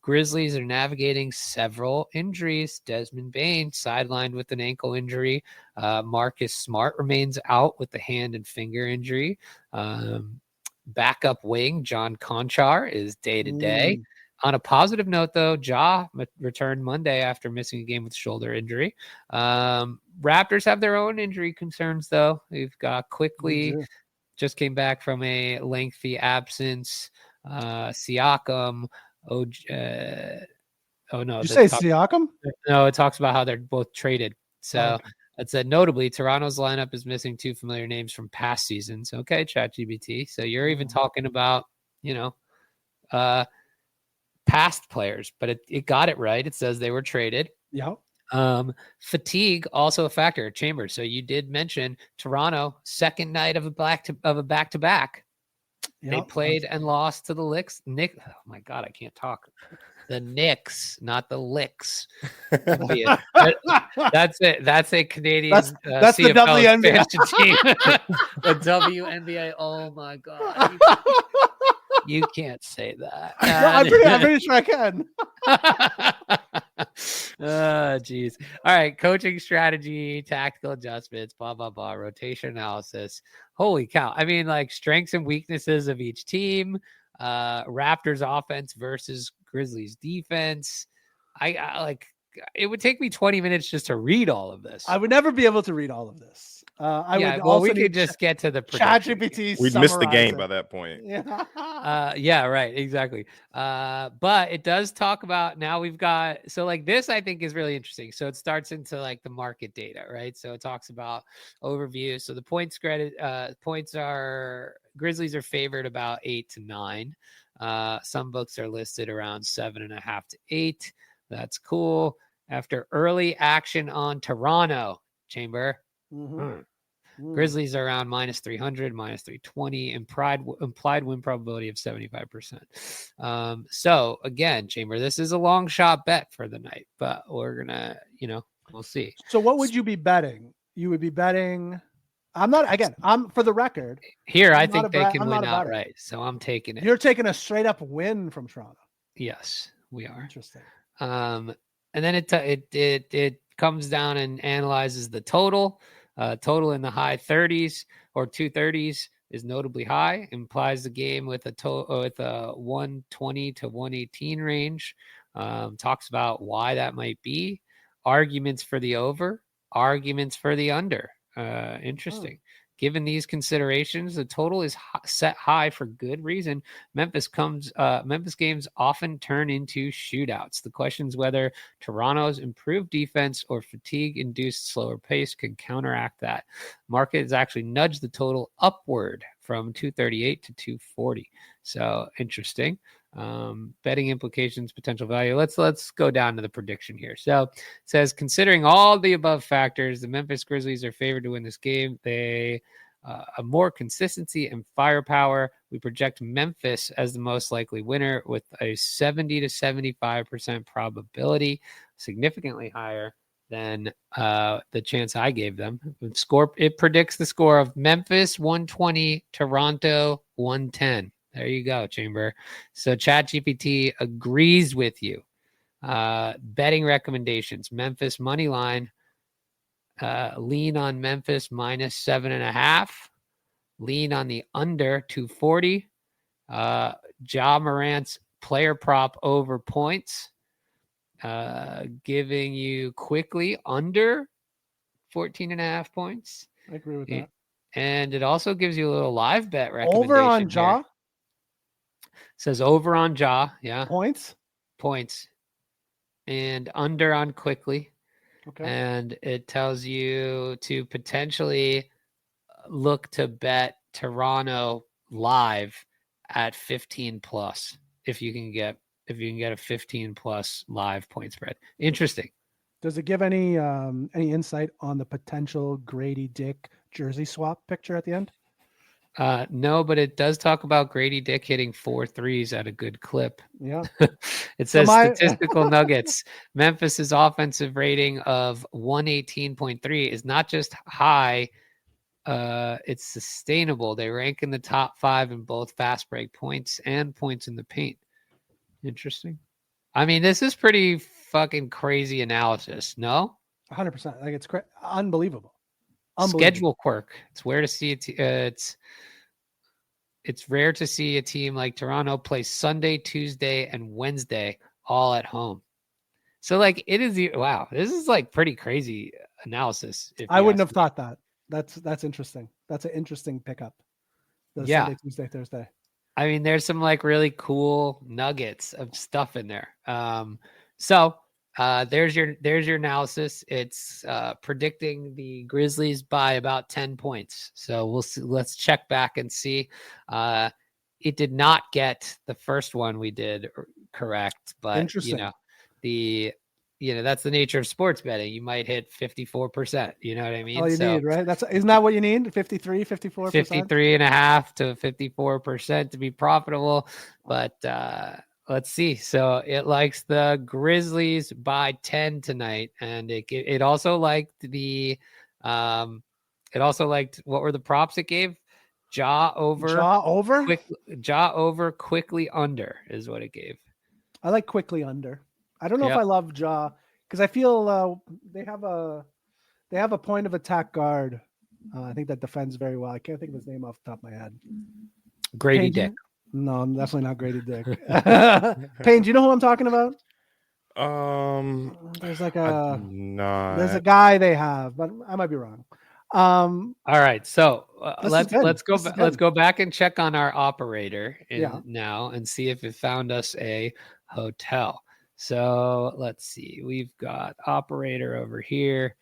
Grizzlies are navigating several injuries. Desmond Bane sidelined with an ankle injury. Marcus Smart remains out with the hand and finger injury. Backup wing John Conchar is day-to-day. On a positive note, though, Ja returned Monday after missing a game with shoulder injury. Raptors have their own injury concerns, though. We've got Quickly. Just came back from a lengthy absence. Siakam. Did you say Siakam? No, it talks about how they're both traded. So it said notably, Toronto's lineup is missing two familiar names from past seasons. Okay, ChatGPT. So you're even talking about, past players, but it got it right. It says they were traded. Yeah. Fatigue also a factor. Chambers. So you did mention Toronto second night of a back-to-back. They played and lost to the Knicks. Oh my God, I can't talk. The Knicks, not the Licks. That's it. That's a Canadian. That's the WNBA team. The WNBA. Oh my God. You can't say that. I'm pretty sure I can. Oh, geez. All right. Coaching strategy, tactical adjustments, blah, blah, blah. Rotation analysis. Holy cow. I mean, like strengths and weaknesses of each team. Raptors offense versus Grizzlies defense. I like. It would take me 20 minutes just to read all of this. I would never be able to read all of this. We could just get to the prediction. ChatGPT. We'd miss the game by that point. Yeah, right, exactly. But it does talk about, now we've got, so like this I think is really interesting. So it starts into like the market data, right? So it talks about overview. So the points are, Grizzlies are favored about 8 to 9. Some books are listed around 7.5 to 8. That's cool. After early action on Toronto, Chamber. Grizzlies are around minus 300, minus 320, implied win probability of 75%. So again, Chamber, this is a long shot bet for the night, but we're gonna, we'll see. So what would you be betting? You would be betting. I'm for the record. Here, I think they can win outright. So I'm taking it. You're taking a straight up win from Toronto. Yes, we are. Interesting. And then it comes down and analyzes the total. Total in the high 30s or 230s is notably high. Implies the game with a 120 to 118 range. Talks about why that might be. Arguments for the over. Arguments for the under. Interesting. Given these considerations, the total is set high for good reason. Memphis games often turn into shootouts. The question is whether Toronto's improved defense or fatigue-induced slower pace can counteract that. Market has actually nudged the total upward from 238 to 240. So interesting. Betting implications, potential value. Let's go down to the prediction here. So it says, considering all the above factors, the Memphis Grizzlies are favored to win this game. They a more consistency and firepower. We project Memphis as the most likely winner with a 70 to 75% probability, significantly higher than the chance I gave them. It predicts the score of Memphis 120, Toronto 110. There you go, Chamber. So ChatGPT agrees with you. Betting recommendations: Memphis money line. Lean on Memphis minus 7.5. Lean on the under 240. Ja Morant's player prop over points. Giving you quickly under 14.5 points. I agree with that. And it also gives you a little live bet recommendation. Over on Ja? It says over on Ja. Yeah. Points. And under on quickly. Okay. And it tells you to potentially look to bet Toronto live at 15 plus if you can get a 15 plus live point spread. Interesting. Does it give any insight on the potential Grady Dick jersey swap picture at the end? No, but it does talk about Grady Dick hitting 4 threes at a good clip. Yeah. It says statistical nuggets. Memphis's offensive rating of 118.3 is not just high, it's sustainable. They rank in the top 5 in both fast break points and points in the paint. Interesting. I mean, this is pretty fucking crazy analysis, no? 100%. Like, it's unbelievable. Schedule quirk. It's rare to see it's rare to see a team like Toronto play Sunday, Tuesday, and Wednesday all at home. So like it is wow, this is like pretty crazy analysis. I wouldn't have thought that. That's interesting. That's an interesting pickup. Sunday, Tuesday, Thursday. I mean, there's some like really cool nuggets of stuff in there. So there's your analysis. It's predicting the Grizzlies by about 10 points. So we'll see. Let's check back and see. It did not get the first one we did correct, but interesting. That's the nature of sports betting. You might hit 54%. You know what I mean? All you need, right? Isn't that what you need? 53, 54%? 53.5 to 54% to be profitable. But let's see. So it likes the Grizzlies by 10 tonight. And it also liked what were the props it gave? Ja over quickly under is what it gave. I like quickly under. I don't know if I love Ja because I feel they have a point of attack guard. I think that defends very well. I can't think of his name off the top of my head. Grady Dick. No, I'm definitely not Grady Dick. Payne, do you know who I'm talking about? There's like there's a guy they have, but I might be wrong. All right, so let's go back and check on our operator now and see if it found us a hotel. So let's see, we've got operator over here.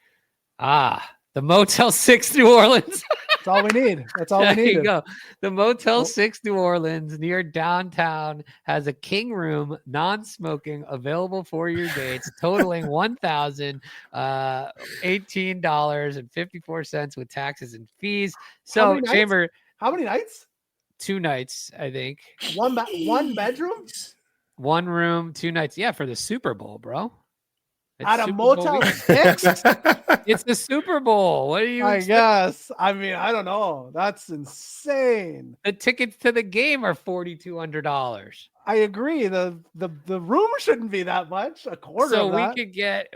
The Motel 6 New Orleans. That's all we need. That's all we need. There you go. The Motel 6 New Orleans near downtown has a king room, non-smoking, available for your dates, totaling $1,018.54 with taxes and fees. So, Chamber, how many nights? 2 nights, I think. One bedroom? 1 room, 2 nights. Yeah, for the Super Bowl, bro. At a Motel 6? It's the Super Bowl. What do you expect? Guess. I mean, I don't know. That's insane. The tickets to the game are $4,200. I agree. The room shouldn't be that much. A quarter of that. So we could get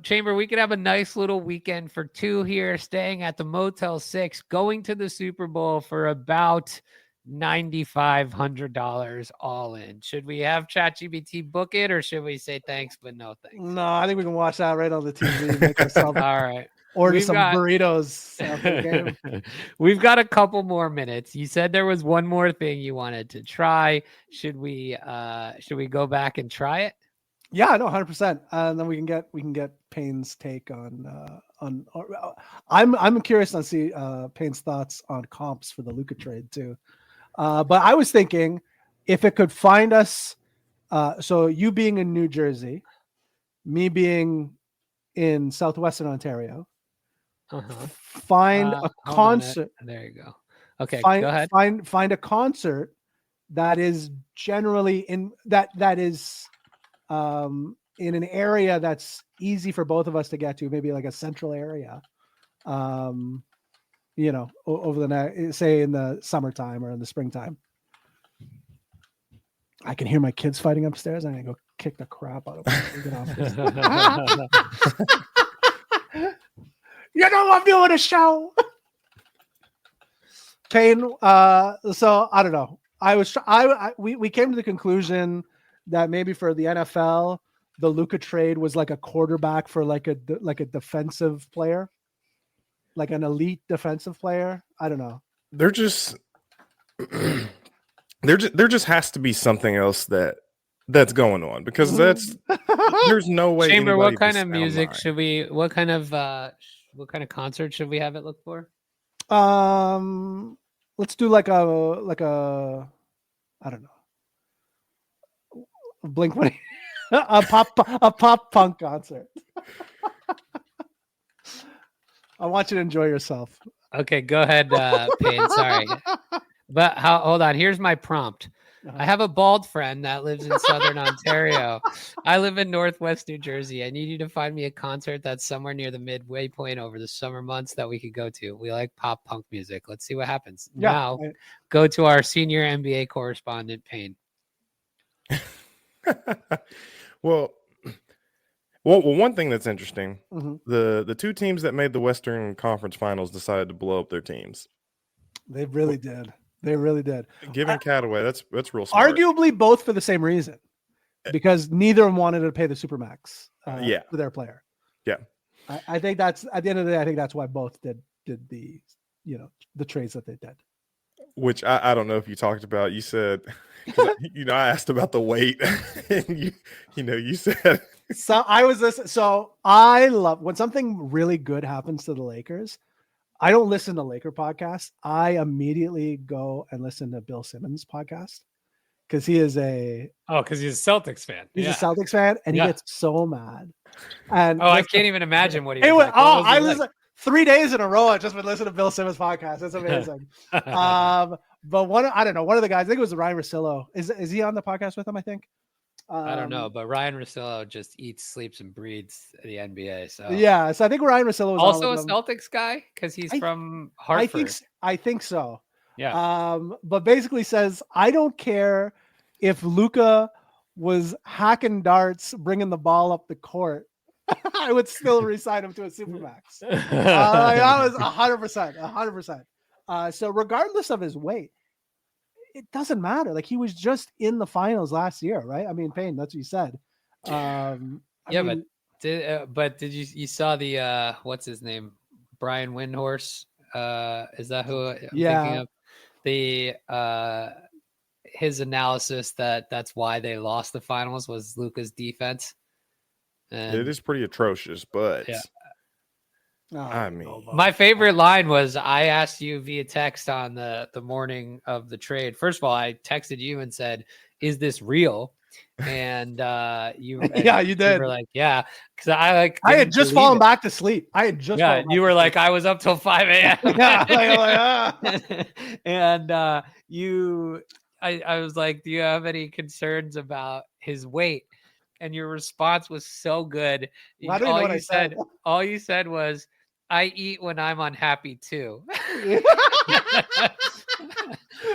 Chamber. We could have a nice little weekend for 2 here, staying at the Motel 6, going to the Super Bowl for about $9,500 all in. Should we have ChatGPT book it, or should we say thanks but no thanks? No, I think we can watch that right on the TV. Make ourselves all right. Order some burritos after the game. We've got a couple more minutes. You said there was one more thing you wanted to try. Should we go back and try it? Yeah, no, 100%. And then we can get Payne's take on. I'm curious to see Payne's thoughts on comps for the Luka trade too. But I was thinking if it could find us, so you being in New Jersey, me being in Southwestern Ontario, find a concert. There you go. Okay, go ahead. Find a concert that is generally in that is in an area that's easy for both of us to get to, maybe like a central area. Over the next, say in the summertime or in the springtime. I can hear my kids fighting upstairs. I'm gonna go kick the crap out of them. You know I'm doing a show. Payne. So I don't know. We came to the conclusion that maybe for the NFL, the Luka trade was like a quarterback for like a defensive player. Like an elite defensive player. I don't know. There just has to be something else that's going on, because there's no way. Chamber, what kind of music should we? What kind of concert should we have it look for? Let's do like a I don't know. Blink-182 a pop punk concert. I want you to enjoy yourself. Okay, go ahead, Payne. Sorry. But hold on. Here's my prompt. I have a bald friend that lives in Southern Ontario. I live in Northwest New Jersey. I need you to find me a concert that's somewhere near the midway point over the summer months that we could go to. We like pop punk music. Let's see what happens. Yeah. Now, go to our senior NBA correspondent, Payne. Well, one thing that's interesting, the 2 teams that made the Western Conference Finals decided to blow up their teams. They really did. They really did. Giving Cat away, that's real smart. Arguably both for the same reason, because neither of them wanted to pay the Supermax for their player. Yeah. I think that's, at the end of the day, I think that's why both did the trades that they did. Which I don't know if you talked about. You said, I asked about the weight, and you said. So I love when something really good happens to the Lakers. I don't listen to Laker podcasts. I immediately go and listen to Bill Simmons' podcast because he is because he's a Celtics fan. He's a Celtics fan, and he gets so mad. And I can't even imagine what he was like. I was like 3 days in a row. I've just been listening to Bill Simmons' podcast. It's amazing. But one of the guys, I think it was Ryan Russillo. Is he on the podcast with him? I think. I don't know, but Ryan Russillo just eats, sleeps, and breathes the NBA. So I think Ryan Russillo was also a Celtics guy because he's from Hartford. I think so. Yeah. But basically says, I don't care if Luka was hacking darts, bringing the ball up the court. I would still re-sign him to a Supermax. That was 100%. So regardless of his weight, it doesn't matter. Like he was just in the finals last year, right? I mean, Payne, that's what you said. But did you saw the what's his name? Brian Windhorse. Is that who I'm thinking of? The his analysis that's why they lost the finals was Luka's defense. And it is pretty atrocious, but I mean, my favorite line was I asked you via text on the morning of the trade. First of all, I texted you and said, "Is this real?" And you you did. You were like, "Yeah," because I had just fallen back to sleep. You were like, "I was up till 5 a.m." And I was like, "Do you have any concerns about his weight?" And your response was so good. Well, I don't know what I said. All you said was, "I eat when I'm unhappy too."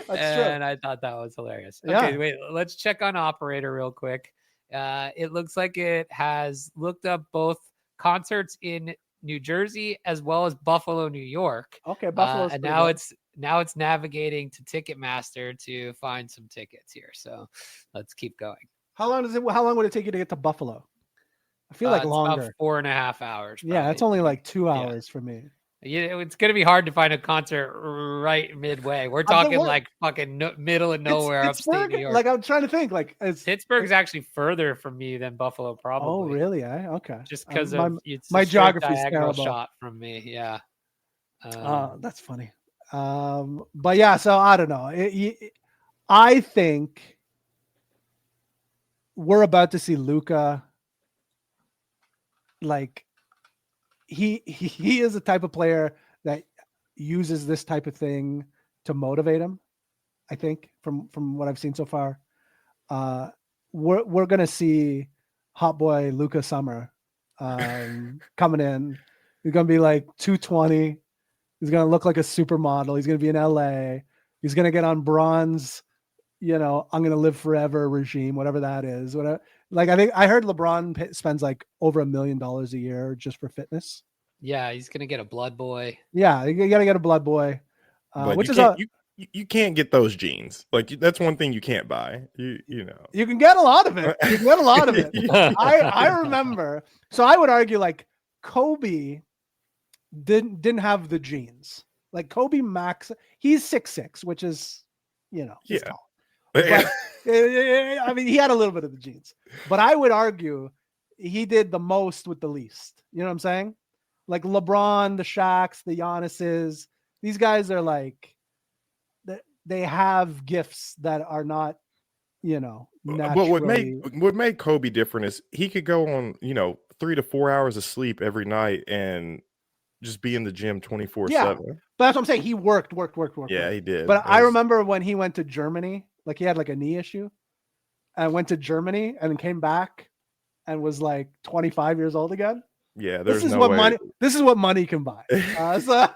That's true. And I thought that was hilarious. Okay, wait, let's check on Operator real quick. It looks like it has looked up both concerts in New Jersey as well as Buffalo, New York. Okay, Buffalo. And now it's navigating to Ticketmaster to find some tickets here. So let's keep going. How long would it take you to get to Buffalo? I feel like longer. About 4.5 hours. Probably. Yeah, it's only like 2 hours for me. Yeah, it's gonna be hard to find a concert right midway. We're talking like fucking middle of nowhere, upstate New York. Like I'm trying to think. Like Pittsburgh's actually further from me than Buffalo, probably. Oh, really? Okay. Just because my geography is terrible. Shot from me, yeah. That's funny. But yeah, so I don't know. I think we're about to see Luka. Like he is the type of player that uses this type of thing to motivate him. I think from what I've seen so far, we're gonna see hot boy Luka Summer coming in. He's gonna be like 220. He's gonna look like a supermodel. He's gonna be in LA. He's gonna get on bronze. I'm gonna live forever regime, whatever that is. Whatever. Like I heard LeBron spends like over $1 million a year just for fitness. Yeah, he's gonna get a blood boy. Yeah, you gotta get a blood boy. Which you can't get those genes. Like that's one thing you can't buy. You can get a lot of it. You can get a lot of it. I remember. So I would argue like Kobe didn't have the genes. Like Kobe Max, he's 6'6", which is he's tall. But, I mean, he had a little bit of the genes, but I would argue he did the most with the least. You know what I'm saying? Like LeBron, the Shaqs, the Giannis's, these guys are like, they have gifts that are not, naturally. But what made Kobe different is he could go on, 3 to 4 hours of sleep every night and just be in the gym 24/7. But that's what I'm saying. He worked. Yeah, he did. But I remember when he went to Germany, like he had like a knee issue and went to Germany and came back and was like 25 years old again. Yeah, this is what money can buy. So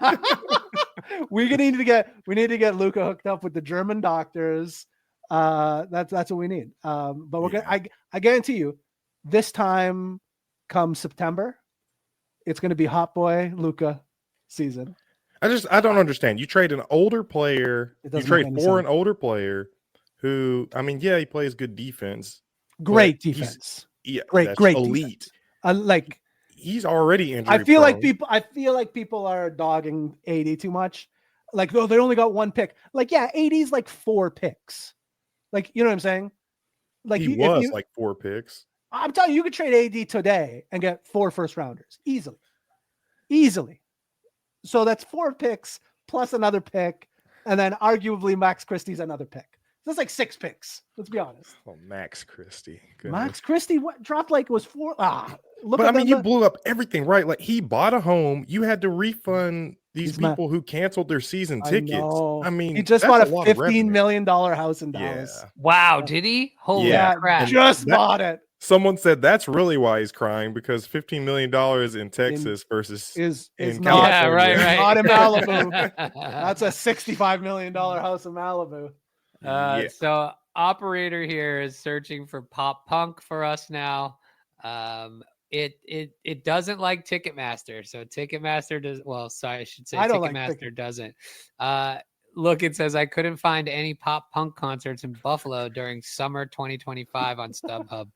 we need to get Luka hooked up with the German doctors. That's what we need. But we're gonna, I guarantee you, this time come September, it's going to be hot boy Luka season. I don't understand. You trade an older player. You trade for an older player who, I mean, yeah, he plays good defense. Great defense. Great elite. Like he's already injured. I feel like people are dogging AD too much. Like, though they only got one pick. Like, yeah, AD's like 4 picks. Like, you know what I'm saying? Like he was like 4 picks. I'm telling you, you could trade AD today and get 4 first rounders easily. So that's 4 picks plus another pick, and then arguably Max Christie's another pick. That's like 6 picks. Let's be honest. Oh, Max Christie. Goodness. Max Christie dropped like was 4. You blew up everything, right? Like he bought a home. You had to refund these people who canceled their season tickets. I mean, he just bought a $15 million house in Dallas. Yeah. Wow, did he? Holy crap! Just bought it. Someone said that's really why he's crying, because $15 million in Texas versus is in not, California. right. Not in Malibu. That's a $65 million house in Malibu. So operator here is searching for pop punk for us now. It doesn't like Ticketmaster, so Ticketmaster does. Well, sorry, I should say Ticketmaster doesn't. Look, it says I couldn't find any pop punk concerts in Buffalo during summer 2025 on StubHub.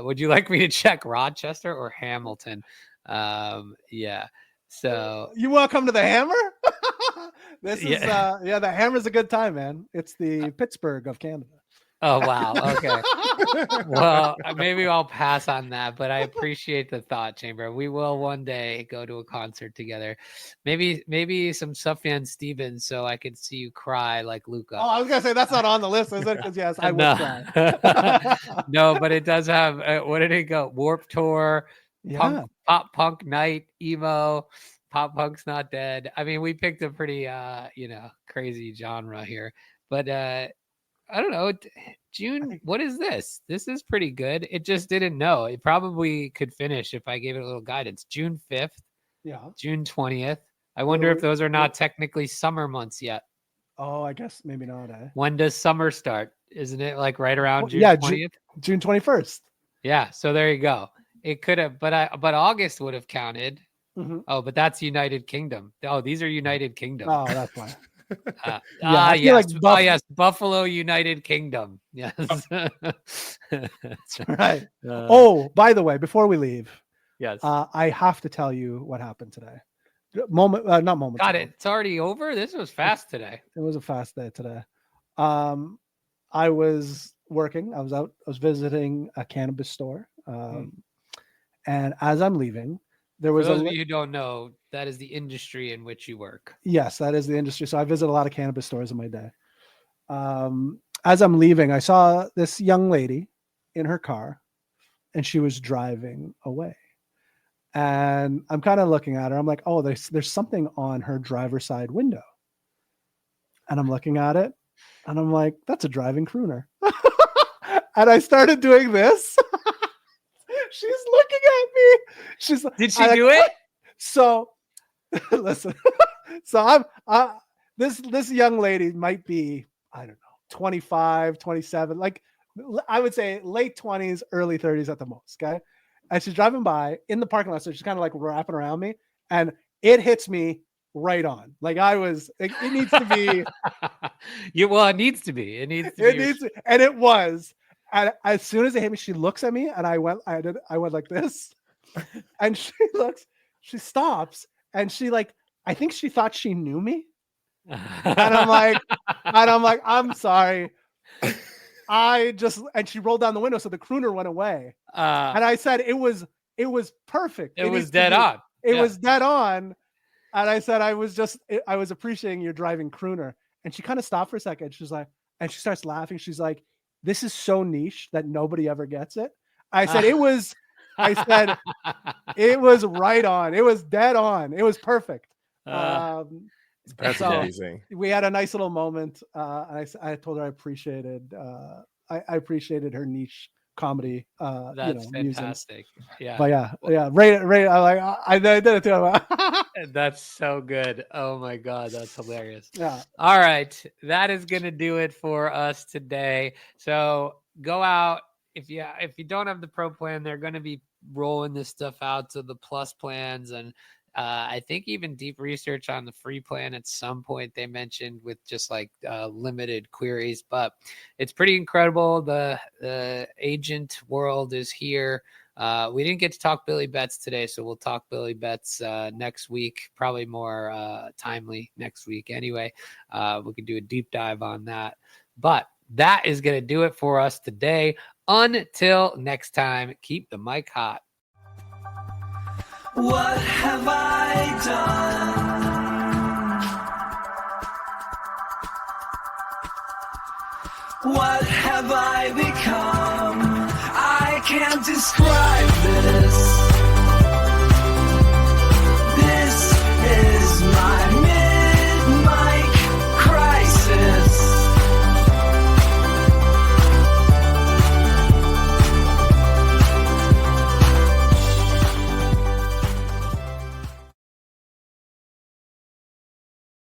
Would you like me to check Rochester or Hamilton? Yeah. So you want to come to the Hammer? This is the Hammer's a good time, man. It's the Pittsburgh of Canada. Oh, wow. Okay. Well, maybe I'll pass on that, but I appreciate the thought, Chamber. We will one day go to a concert together. Maybe some Sufjan Stevens so I could see you cry like Luca. Oh, I was going to say that's not on the list, is it? Because, yes, I would cry. No, but it does have, what did it go? Warped Tour, pop punk night, emo, pop punk's not dead. I mean, we picked a pretty, crazy genre here, but I don't know. June, what is this? This is pretty good. It just didn't know. It probably could finish if I gave it a little guidance. June 5th. Yeah. June 20th. I wonder if those are not technically summer months yet. Oh, I guess maybe not. When does summer start? Isn't it like right around June 20th? June 21st. Yeah. So there you go. It could have, but August would have counted. Mm-hmm. Oh, but that's United Kingdom. Oh, these are United Kingdom. Oh, that's why. Yes, Buffalo United Kingdom. Yes, that's right. By the way, before we leave, yes, I have to tell you what happened today. Not moment. Got it. It's already over. This was fast today. It was a fast day today. I was working. I was visiting a cannabis store, and as I'm leaving, there was For those of you who don't know, that is the industry in which you work. Yes, that is the industry. So I visit a lot of cannabis stores in my day. As I'm leaving, I saw this young lady in her car, and she was driving away. And I'm kind of looking at her. I'm like, oh, there's something on her driver's side window. And I'm looking at it, and I'm like, that's a driving crooner. And I started doing this. She's looking at me. Did she do it? So listen. So this young lady might be, I don't know, 25, 27, like I would say late 20s, early 30s at the most. Okay. And she's driving by in the parking lot. So she's kind of like wrapping around me, and it hits me right on. Like it needs to be. It needs to be. It needs to. And it was. And as soon as it hit me, she looks at me, and I went like this, and she stops, and I think she thought she knew me. And I'm like, I'm sorry. And she rolled down the window. So the crooner went away. And I said, it was perfect. It was dead on. It was dead on. And I said, I was appreciating your driving crooner. And she kind of stopped for a second. She's like, and she starts laughing. She's like, this is so niche that nobody ever gets it. I said, it was right on. It was dead on. It was perfect. That's amazing. We had a nice little moment. I told her I appreciated her niche comedy. That's fantastic. Musings. Yeah. But Ray. I did it too. That's so good. Oh my God, that's hilarious. Yeah. All right, that is gonna do it for us today. So go out. If you don't have the pro plan, they're gonna be rolling this stuff out to the plus plans, and I think even Deep Research on the free plan at some point they mentioned with just like limited queries, but it's pretty incredible. The agent world is here. We didn't get to talk Billy Betts today, so we'll talk Billy Betts next week, probably more timely next week anyway. We can do a deep dive on that, but that is going to do it for us today. Until next time, keep the mic hot. What have I done? What have I become? I can't describe this.